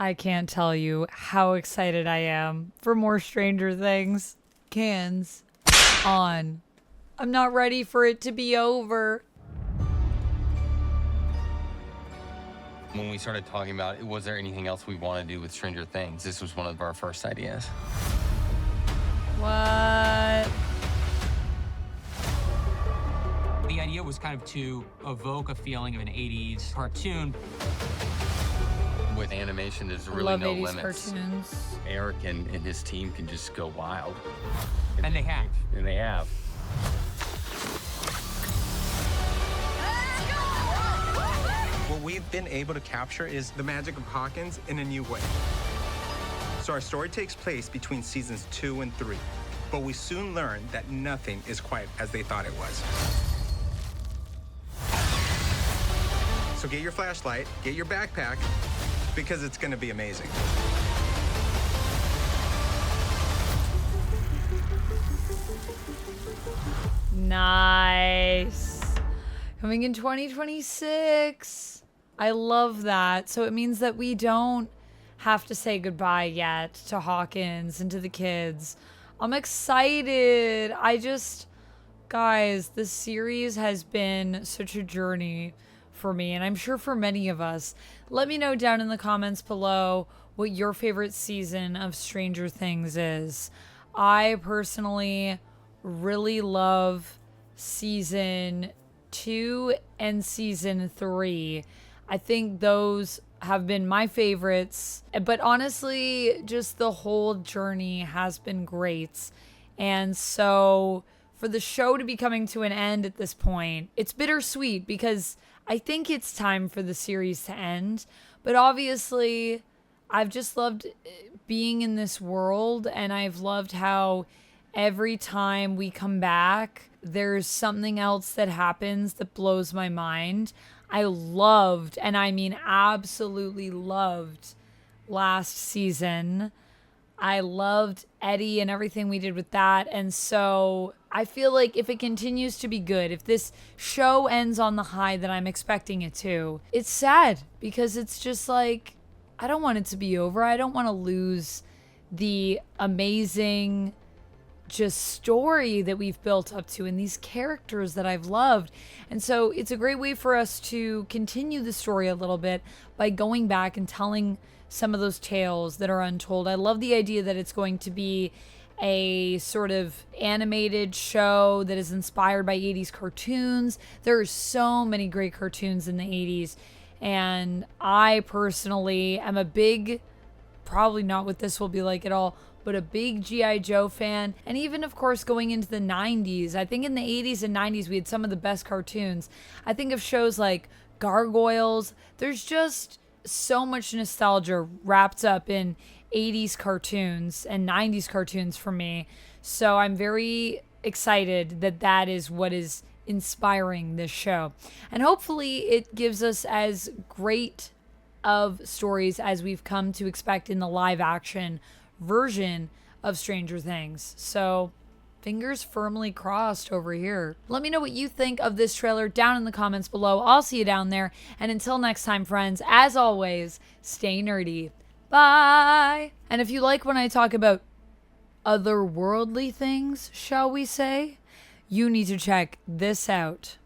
I can't tell you how excited I am for more Stranger Things. Cans on. I'm not ready for it to be over. When we started talking about, was there anything else we want to do with Stranger Things? This was one of our first ideas. What? The idea was kind of to evoke a feeling of an 80s cartoon. With animation, there's I really love no 80s limits. cartoons. Eric and his team can just go wild. And they have. And they have. What we've been able to capture is the magic of Hawkins in a new way. So our story takes place between seasons 2 and 3, but we soon learn that nothing is quite as they thought it was. So get your flashlight, get your backpack, because it's gonna be amazing. Nice. Coming in 2026. I love that. So it means that we don't have to say goodbye yet to Hawkins and to the kids. I'm excited. Guys, this series has been such a journey for me, and I'm sure for many of us. Let me know down in the comments below what your favorite season of Stranger Things is. I personally really love season 2 and season 3. I think those have been my favorites, but honestly, just the whole journey has been great. And so for the show to be coming to an end at this point, it's bittersweet because I think it's time for the series to end. But obviously, I've just loved being in this world, and I've loved how every time we come back, there's something else that happens that blows my mind. I loved, and I mean absolutely loved, last season. I loved Eddie and everything we did with that. And so I feel like if it continues to be good, if this show ends on the high that I'm expecting it to, it's sad because it's just like, I don't want it to be over. I don't want to lose the amazing just story that we've built up to and these characters that I've loved. And so it's a great way for us to continue the story a little bit by going back and telling some of those tales that are untold. I love the idea that it's going to be a sort of animated show that is inspired by 80s cartoons. There are so many great cartoons in the 80s. And I personally am a big, probably not what this will be like at all, but a big G.I. Joe fan. And even, of course, going into the 90s, I think in the 80s and 90s, we had some of the best cartoons. I think of shows like Gargoyles. There's just so much nostalgia wrapped up in 80s cartoons and 90s cartoons for me. So I'm very excited that that is what is inspiring this show. And hopefully it gives us as great of stories as we've come to expect in the live action version of Stranger Things. So fingers firmly crossed over here. Let me know what you think of this trailer down in the comments below. I'll see you down there. And until next time, friends, as always, stay nerdy. Bye. And if you like when I talk about otherworldly things, shall we say, you need to check this out.